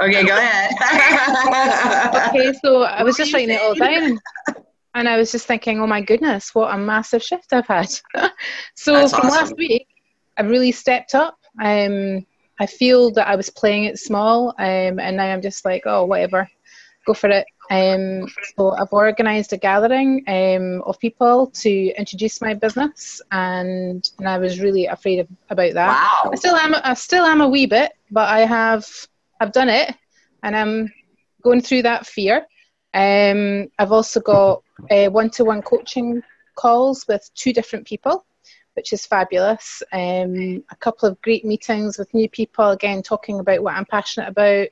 Okay, go ahead. Okay, so I was just writing it all down, and I was just thinking, oh my goodness, what a massive shift I've had. So That's from awesome. last week, I've really stepped up. I feel that I was playing it small, and now I'm just like, oh, whatever, go for it. So I've organised a gathering of people to introduce my business, and I was really afraid about that. Wow. I still am a wee bit, but I've done it, and I'm going through that fear. I've also got one-to-one coaching calls with 2 different people, which is fabulous. A couple of great meetings with new people, again, talking about what I'm passionate about,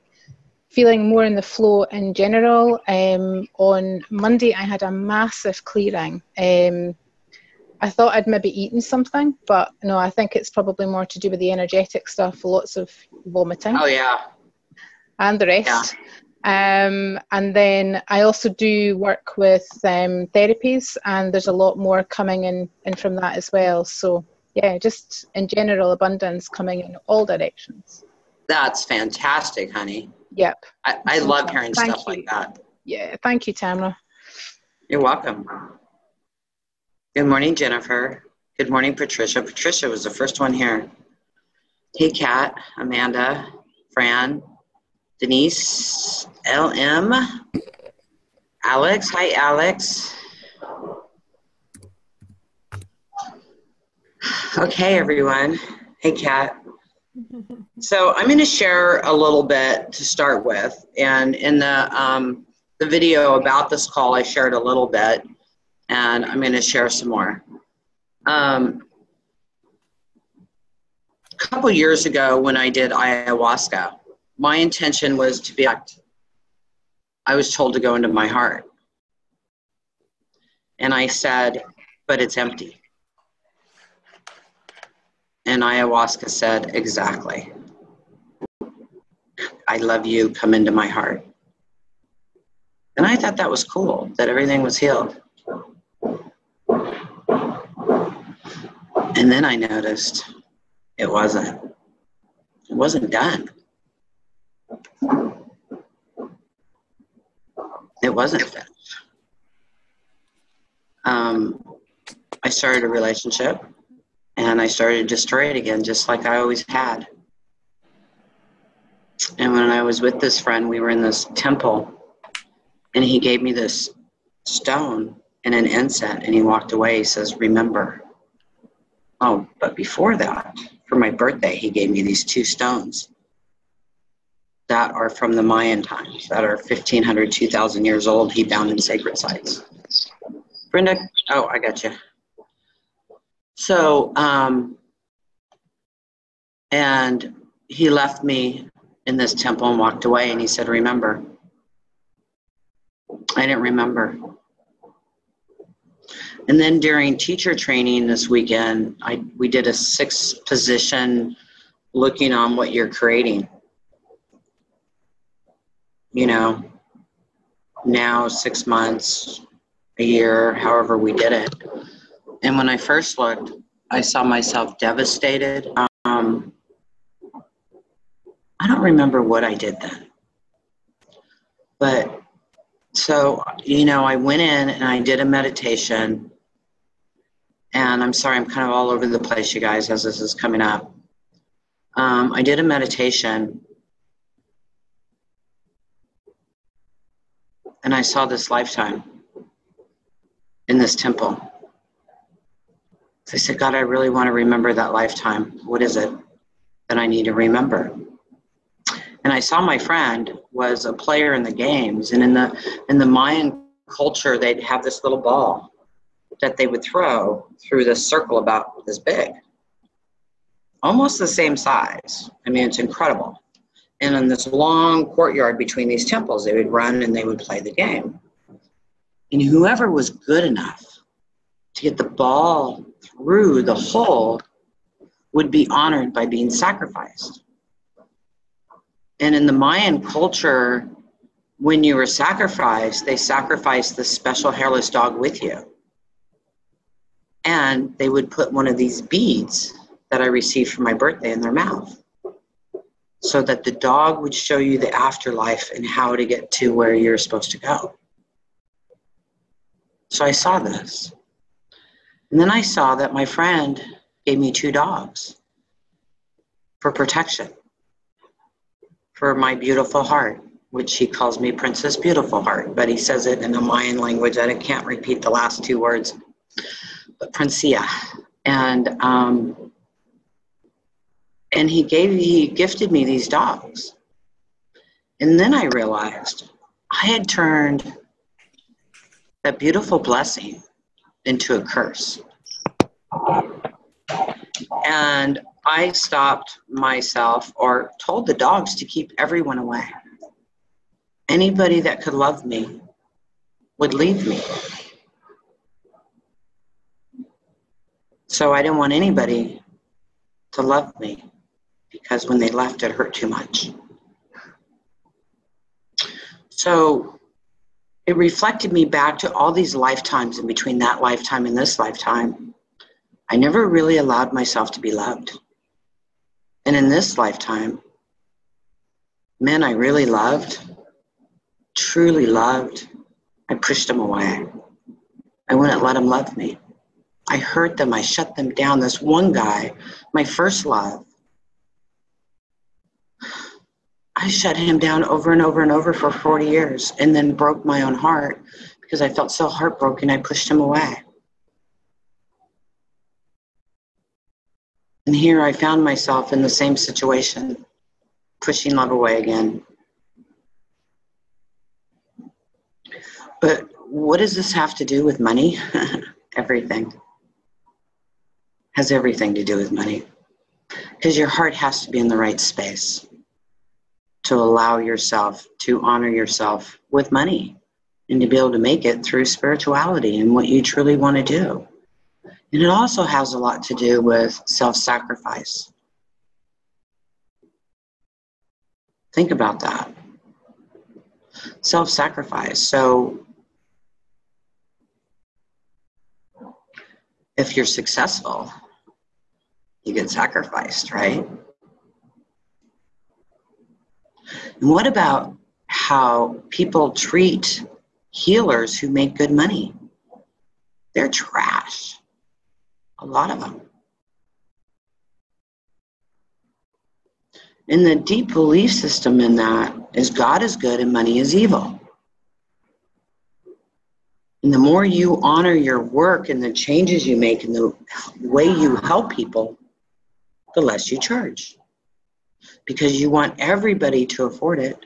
feeling more in the flow in general. On Monday, I had a massive clearing. I thought I'd maybe eaten something, but no, I think it's probably more to do with the energetic stuff, lots of vomiting. Oh, yeah. And the rest. Yeah. And then I also do work with therapies, and there's a lot more coming in from that as well. So yeah, just in general, abundance coming in all directions. That's fantastic, honey. Yep. I love hearing stuff like that. Yeah, thank you, Tamra. You're welcome. Good morning, Jennifer. Good morning, Patricia. Patricia was the first one here. Hey, Kat, Amanda, Fran, Denise, LM, Alex. Hi, Alex. Okay, everyone. Hey, Kat. So I'm going to share a little bit to start with, and in the video about this call, I shared a little bit, and I'm going to share some more. A couple years ago, when I did ayahuasca, my intention was to be. I was told to go into my heart, and I said, "But it's empty." And ayahuasca said, "Exactly. I love you, come into my heart." And I thought that was cool, that everything was healed. And then I noticed it wasn't done. It wasn't finished. I started a relationship, and I started to destroy it again, just like I always had. And when I was with this friend, we were in this temple, and he gave me this stone and an incense, and he walked away. He says, "Remember." Oh, but before that, for my birthday, he gave me these 2 stones that are from the Mayan times, that are 1,500, 2,000 years old. He bound in sacred sites. Brenda, oh, I got you. So, and he left me in this temple and walked away, and he said, "Remember." I didn't remember. And then during teacher training this weekend, we did a 6 position looking on what you're creating. You know, now 6 months, a year, however we did it. And when I first looked, I saw myself devastated. I don't remember what I did then. But so, you know, I went in and I did a meditation. And I'm sorry, I'm kind of all over the place, you guys, as this is coming up. I did a meditation. And I saw this lifetime in this temple. So I said, "God, I really want to remember that lifetime. What is it that I need to remember?" And I saw my friend was a player in the games, and in the Mayan culture, they'd have this little ball that they would throw through this circle about this big, almost the same size. I mean, it's incredible. And in this long courtyard between these temples, they would run and they would play the game. And whoever was good enough to get the ball through the hole would be honored by being sacrificed. And in the Mayan culture, when you were sacrificed, they sacrificed the special hairless dog with you. And they would put one of these beads that I received for my birthday in their mouth. so that the dog would show you the afterlife and how to get to where you're supposed to go. So I saw this. And then I saw that my friend gave me 2 dogs for protection, for my beautiful heart, which he calls me Princess Beautiful Heart, but he says it in a Mayan language. I can't repeat the last 2 words, but Princia. And he gifted me these dogs. And then I realized I had turned that beautiful blessing into a curse. And I stopped myself, or told the dogs to keep everyone away. Anybody that could love me would leave me. So I didn't want anybody to love me, because when they left, it hurt too much. So it reflected me back to all these lifetimes in between that lifetime and this lifetime. I never really allowed myself to be loved. And in this lifetime, men I really loved, truly loved, I pushed them away. I wouldn't let them love me. I hurt them. I shut them down. This one guy, my first love, I shut him down over and over and over for 40 years, and then broke my own heart because I felt so heartbroken. I pushed him away. And here I found myself in the same situation, pushing love away again. But what does this have to do with money? Everything. Has everything to do with money. Because your heart has to be in the right space to allow yourself to honor yourself with money and to be able to make it through spirituality and what you truly want to do. And it also has a lot to do with self-sacrifice. Think about that. Self-sacrifice. So if you're successful, you get sacrificed, right? And what about how people treat healers who make good money? They're trash. A lot of them. And the deep belief system in that is God is good and money is evil. And the more you honor your work and the changes you make and the way you help people, the less you charge. Because you want everybody to afford it.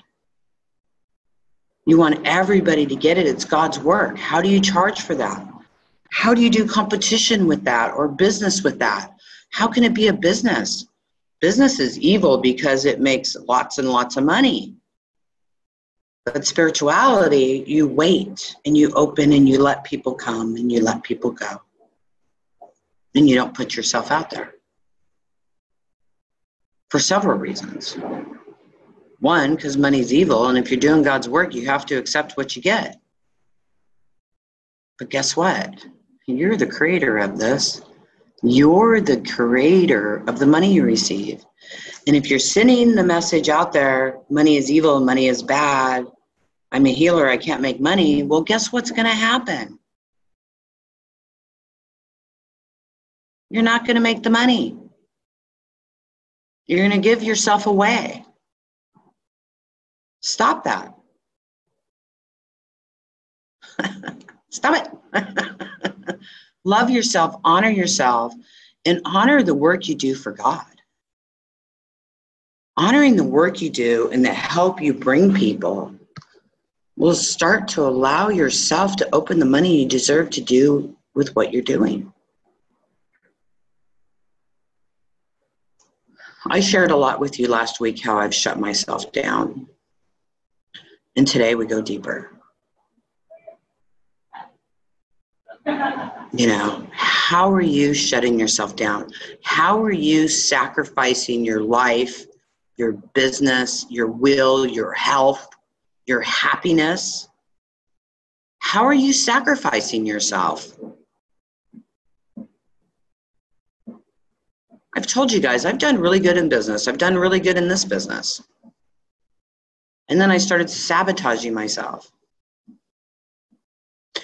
You want everybody to get it. It's God's work. How do you charge for that? How do you do competition with that or business with that? How can it be a business? Business is evil because it makes lots and lots of money. But spirituality, you wait and you open and you let people come and you let people go. And you don't put yourself out there. For several reasons. One, because money's evil, and if you're doing God's work, you have to accept what you get. But guess what? You're the creator of this. You're the creator of the money you receive. And if you're sending the message out there, money is evil, money is bad, I'm a healer, I can't make money, well, guess what's going to happen? You're not going to make the money. You're going to give yourself away. Stop that. Stop it. Love yourself, honor yourself, and honor the work you do for God. Honoring the work you do and the help you bring people will start to allow yourself to open the money you deserve to do with what you're doing. I shared a lot with you last week how I've shut myself down. And today we go deeper. You know, how are you shutting yourself down? How are you sacrificing your life, your business, your will, your health, your happiness? How are you sacrificing yourself? I've told you guys, I've done really good in business. I've done really good in this business. And then I started sabotaging myself.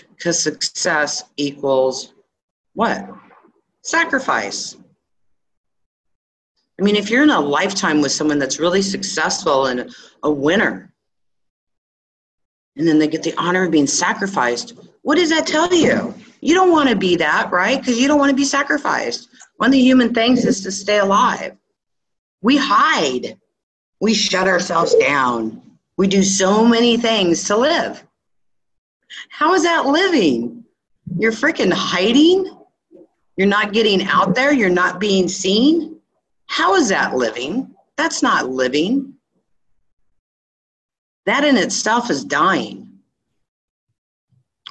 Because success equals what? Sacrifice. I mean, if you're in a lifetime with someone that's really successful and a winner, and then they get the honor of being sacrificed, what does that tell you? You don't want to be that, right? Because you don't want to be sacrificed. One of the human things is to stay alive. We hide. We shut ourselves down. We do so many things to live. How is that living? You're freaking hiding? You're not getting out there? You're not being seen? How is that living? That's not living. That in itself is dying.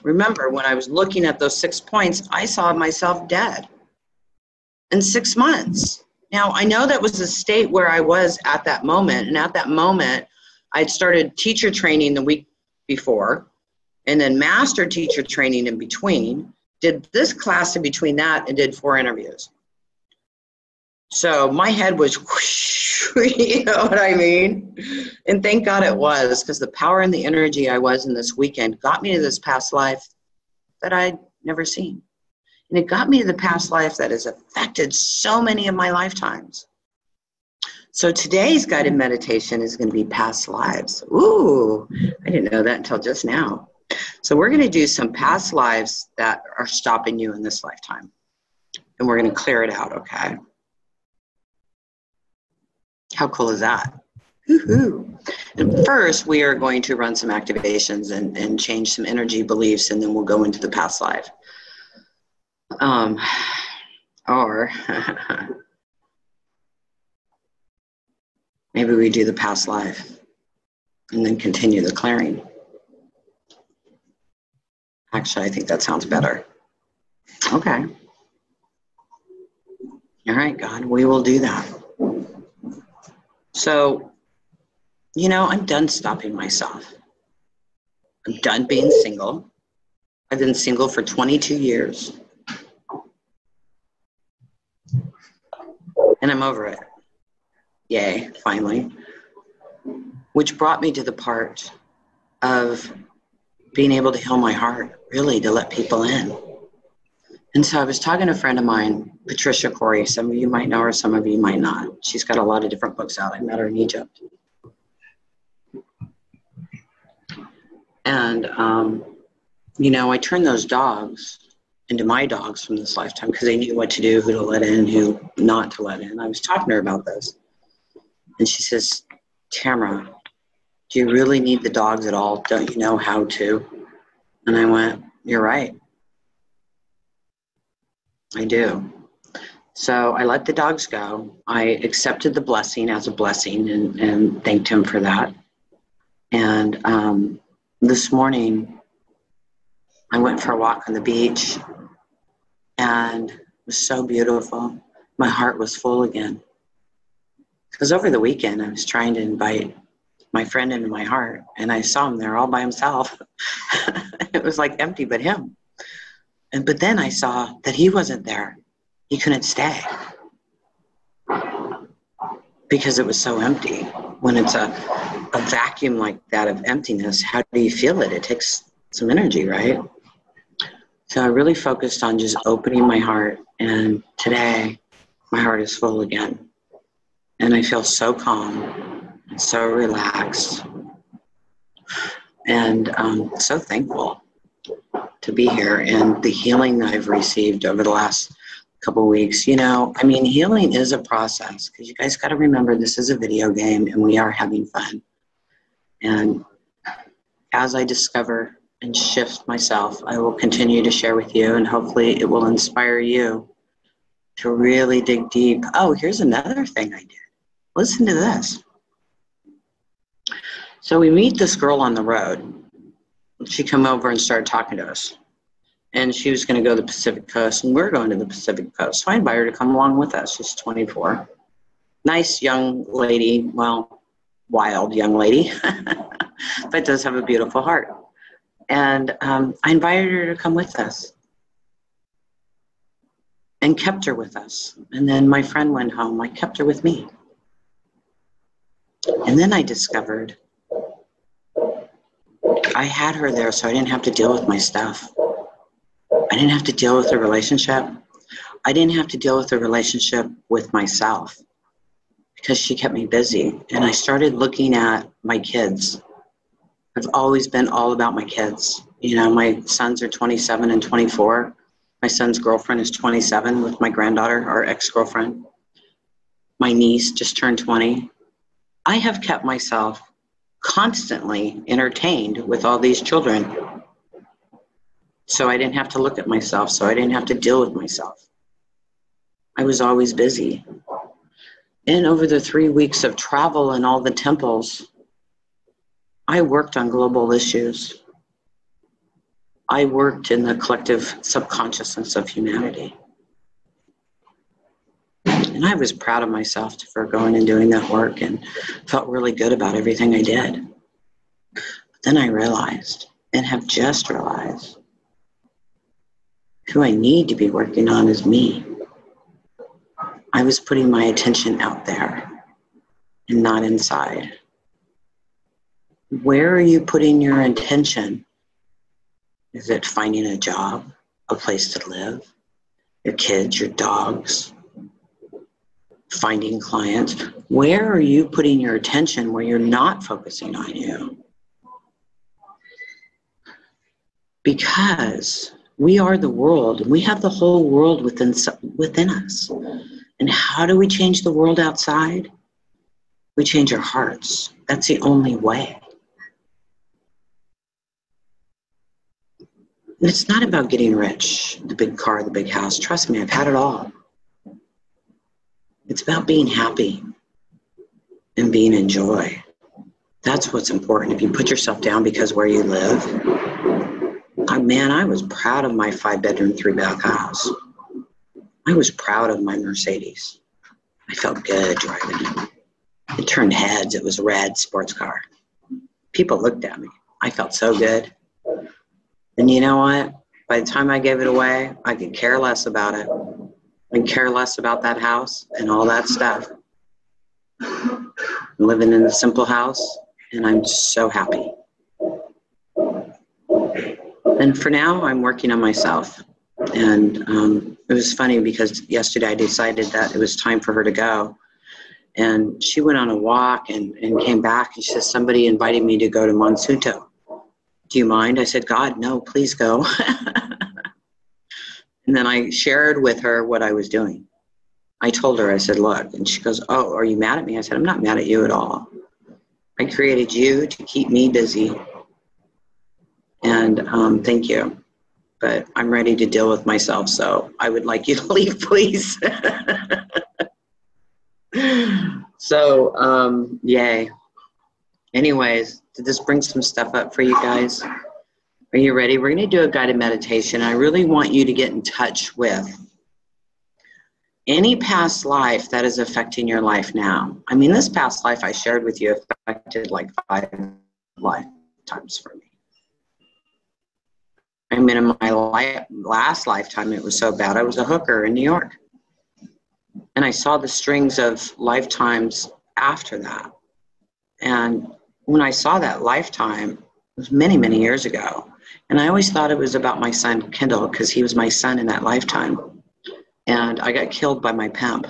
Remember, when I was looking at those 6 points, I saw myself dead in 6 months. Now, I know that was the state where I was at that moment. And at that moment, I'd started teacher training the week before, and then master teacher training in between, did this class in between that, and did 4 interviews. So my head was whoosh, you know what I mean? And thank God it was, because the power and the energy I was in this weekend got me to this past life that I'd never seen. And it got me to the past life that has affected so many of my lifetimes. So today's guided meditation is going to be past lives. Ooh, I didn't know that until just now. So we're going to do some past lives that are stopping you in this lifetime. And we're going to clear it out, okay? How cool is that? Woo-hoo. And first, we are going to run some activations and change some energy beliefs, and then we'll go into the past life. Or maybe we do the past life and then continue the clearing. Actually, I think that sounds better. Okay. All right, God, we will do that. So, you know, I'm done stopping myself. I'm done being single. I've been single for 22 years. And I'm over it. Yay, finally. Which brought me to the part of being able to heal my heart, really, to let people in. And so I was talking to a friend of mine, Patricia Corey. Some of you might know her, some of you might not. She's got a lot of different books out. I met her in Egypt. And, you know, I turned those dogs into my dogs from this lifetime because they knew what to do, who to let in, who not to let in. I was talking to her about this. And she says, Tamra, do you really need the dogs at all? Don't you know how to? And I went, you're right. I do. So I let the dogs go. I accepted the blessing as a blessing and thanked him for that. And this morning, I went for a walk on the beach, and it was so beautiful. My heart was full again. Because over the weekend, I was trying to invite my friend into my heart, and I saw him there all by himself. It was like empty but him. But then I saw that he wasn't there. He couldn't stay because it was so empty. When it's a vacuum like that of emptiness, how do you feel it? It takes some energy, right? So I really focused on just opening my heart, and today my heart is full again. And I feel so calm, so relaxed, and so thankful to be here and the healing that I've received over the last couple of weeks. You know, I mean, healing is a process, because you guys got to remember this is a video game and we are having fun. And as I discover and shift myself, I will continue to share with you, and hopefully it will inspire you to really dig deep. Oh, here's another thing I did. Listen to this. So we meet this girl on the road. She came over and started talking to us. And she was going to go to the Pacific Coast, and we're going to the Pacific Coast. So I invited her to come along with us. She's 24. Nice young lady, well, wild young lady, but does have a beautiful heart. And I invited her to come with us. and kept her with us. And then my friend went home. I kept her with me. And then I discovered I had her there so I didn't have to deal with my stuff. I didn't have to deal with the relationship. I didn't have to deal with the relationship with myself because she kept me busy. And I started looking at my kids. I've always been all about my kids. You know, my sons are 27 and 24. My son's girlfriend is 27 with my granddaughter, our ex-girlfriend. My niece just turned 20. I have kept myself constantly entertained with all these children. So I didn't have to look at myself, so I didn't have to deal with myself. I was always busy. And over the 3 weeks of travel and all the temples, I worked on global issues. I worked in the collective subconsciousness of humanity. And I was proud of myself for going and doing that work and felt really good about everything I did. But then I realized, and have just realized, who I need to be working on is me. I was putting my attention out there and not inside. Where are you putting your attention? Is it finding a job, a place to live, your kids, your dogs, finding clients? Where are you putting your attention where you're not focusing on you? Because we are the world, and we have the whole world within us. And how do we change the world outside? We change our hearts. That's the only way. And it's not about getting rich, the big car, the big house. Trust me, I've had it all. It's about being happy and being in joy. That's what's important. If you put yourself down because where you live, I was proud of my 5-bedroom, 3-bath house. I was proud of my Mercedes. I felt good driving it. It turned heads. It was a red sports car. People looked at me. I felt so good. And you know what? By the time I gave it away, I could care less about it. I could care less about that house and all that stuff. I'm living in a simple house, and I'm so happy. And for now, I'm working on myself. And it was funny because yesterday I decided that it was time for her to go. And she went on a walk and came back, and she says, somebody invited me to go to Monsuto. Do you mind? I said, God, no, please go. And then I shared with her what I was doing. I told her, I said, look, and she goes, oh, are you mad at me? I said, I'm not mad at you at all. I created you to keep me busy. And thank you. But I'm ready to deal with myself, so I would like you to leave, please. So, yay. Anyways, did this bring some stuff up for you guys? Are you ready? We're going to do a guided meditation. I really want you to get in touch with any past life that is affecting your life now. I mean, this past life I shared with you affected like 5 lifetimes for me. I mean, in my last lifetime, it was so bad. I was a hooker in New York. And I saw the strings of lifetimes after that. And when I saw that lifetime, it was many, many years ago. And I always thought it was about my son, Kendall, because he was my son in that lifetime. And I got killed by my pimp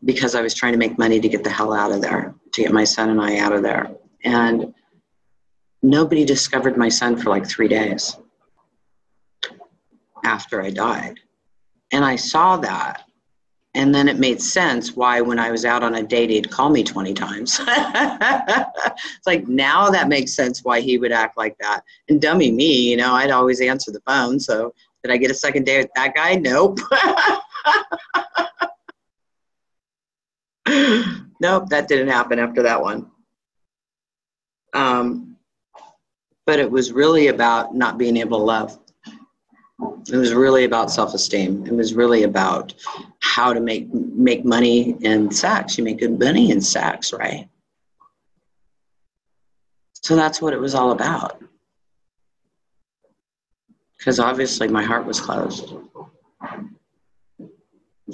because I was trying to make money to get the hell out of there, to get my son and I out of there. And nobody discovered my son for like 3 days after I died. And I saw that. And then it made sense why when I was out on a date, he'd call me 20 times. It's like, now that makes sense why he would act like that. And dummy me, you know, I'd always answer the phone. So did I get a second date with that guy? Nope. Nope, that didn't happen after that one. But it was really about not being able to love. It was really about self-esteem. It was really about how to make money in sex. You make good money in sex, right? So that's what it was all about. Because obviously my heart was closed.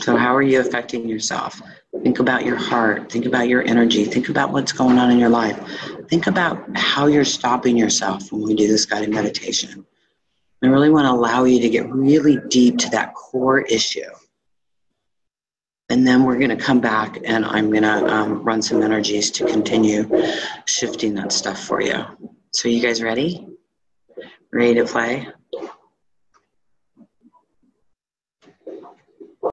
So how are you affecting yourself? Think about your heart. Think about your energy. Think about what's going on in your life. Think about how you're stopping yourself when we do this guided meditation. I really want to allow you to get really deep to that core issue. And then we're going to come back and I'm going to run some energies to continue shifting that stuff for you. So you guys ready? Ready to play?